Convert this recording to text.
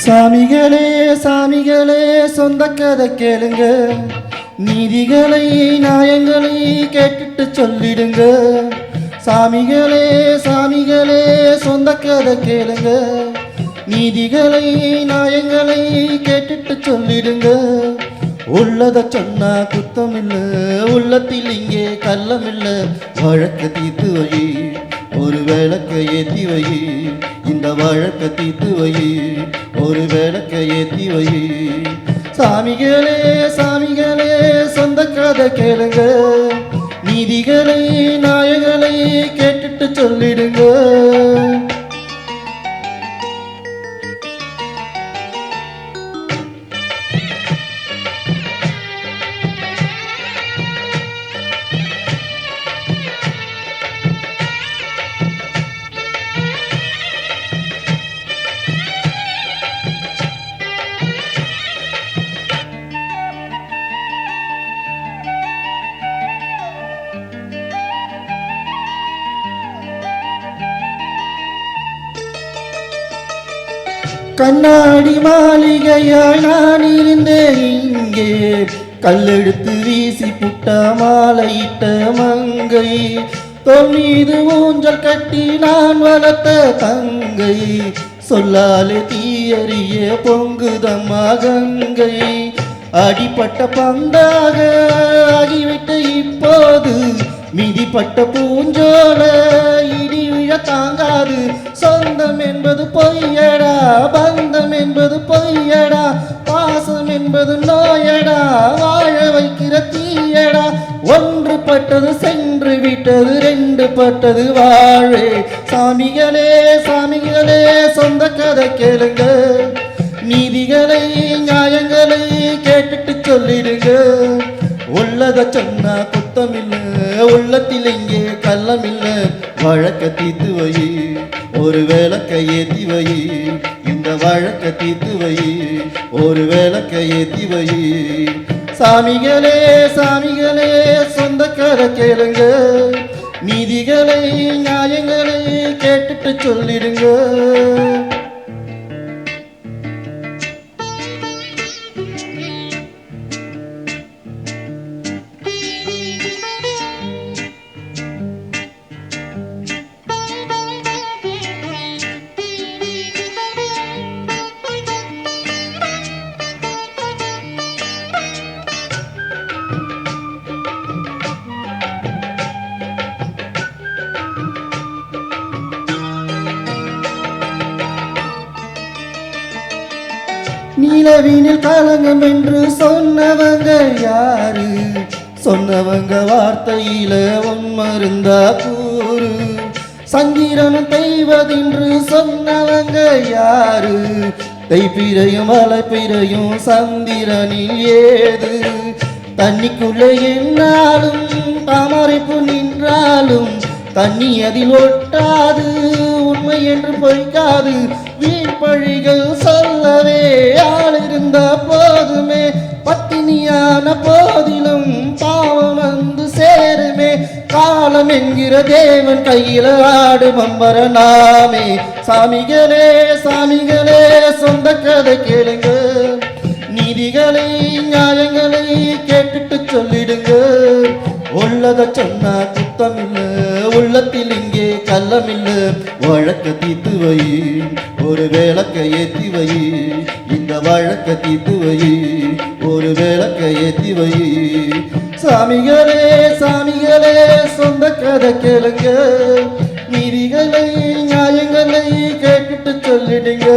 சாமிகளே சாமிகளே சொந்த கதை கேளுங்க, நீதிகளை நியாயங்களை கேட்டுட்டு சொல்லிடுங்க. சாமிகளே சாமிகளே சொந்த கதை கேளுங்க, நீதிகளை நியாயங்களை கேட்டுட்டு சொல்லிடுங்க. உள்ளத சொன்னா குத்தமில்ல, உள்ளத்தில் இங்கே கள்ளமில்ல. வழக்க தீர்த்து வை, ஒரு விளக்கை ஏற்றி வை. இந்த வழக்க தீர்த்து வை, ஒரு விளக்கை ஏற்றி வை. சாமிகளே சாமிகளே சொந்த கதை கேளுங்க, நீதிகளை நியாயங்களை கேட்டுட்டு சொல்லிடுங்க. கண்ணாடி மாளிகையாய் நான் இருந்தேன் இங்கே, கல்லெடுத்து வீசி புட்ட மாலையிட்ட மங்கை. தோல் மீது ஊஞ்சல் கட்டி நான் வளர்த்த தங்கை, சொல்லாலே தீயறிய பொங்குதம்மா கங்கை. அடிப்பட்ட பந்தாக ஆகிவிட்ட இப்போது, மிதிப்பட்ட பூஞ்சோல இடி விழ தாங்காது. சொந்தம் என்பது பொய்யடா, பந்தம் என்பது பொய்யடா, பாசம் என்பது நோயடா, வாழ வைக்கிற தீயடா. ஒன்று பட்டது சென்று விட்டது, ரெண்டு பட்டது வாழே. சாமிகளே சாமிகளே சொந்த கதை கேளுங்க, நீதிகளை நியாயங்களை கேட்டுட்டு சொல்லிடுங்க. உள்ளத சொன்னா குத்தமில்ல, உள்ளத்தில் இங்கே கள்ளமில்ல. வழக்க தீர்த்து வை, ஒரு விளக்கை ஏற்றி வை. இந்த வழக்க தீர்த்து வை, ஒரு விளக்கை ஏற்றி வை. சாமிகளே சாமிகளே சொந்த கதை கேளுங்க, நீதிகளை நியாயங்களை கேட்டுட்டு சொல்லிடுங்க. நிலவினில் கலங்கம் என்று சொன்னவங்க யாரு? சொன்னவங்க வார்த்தையில மருந்தா கூறு. சந்திரனும் தெய்வதென்று சொன்னவங்க யாரு? தைப்பிரையும் மலைப்பிரையும் சந்திரனில் ஏது? தண்ணிக்குள்ளே என்னாலும் தாமரைப்பு நின்றாலும் தண்ணி அதில் ஒட்டாது, உண்மை என்று பொய்க்காது. வீண்பழிகள் சொல்லவே ஆள் இருந்த போதுமே, பத்தினியான போதிலும் பாவம் வந்து சேருமே. காலம் என்கிற தேவன் கையில ஆடு பம்பர நாமே. சாமிகளே சாமிகளே சொந்த கதை கேளுங்க, நீதிகளை நியாயங்களை கேட்டுட்டு சொல்லிடுங்க. உள்ளத சொன்னா குத்தமில்ல, உள்ளத்தில் இங்கே கள்ளமில்ல. வழக்க தீர்த்து வை, ஒரு விளக்கை ஏற்றி வை. இந்த வழக்க தீர்த்து வை, ஒரு விளக்கை ஏற்றி வை. சாமிகளே சாமிகளே சொந்த கதை கேளுங்க, நீதிகளை நியாயங்களை கேட்டுட்டு சொல்லிடுங்க.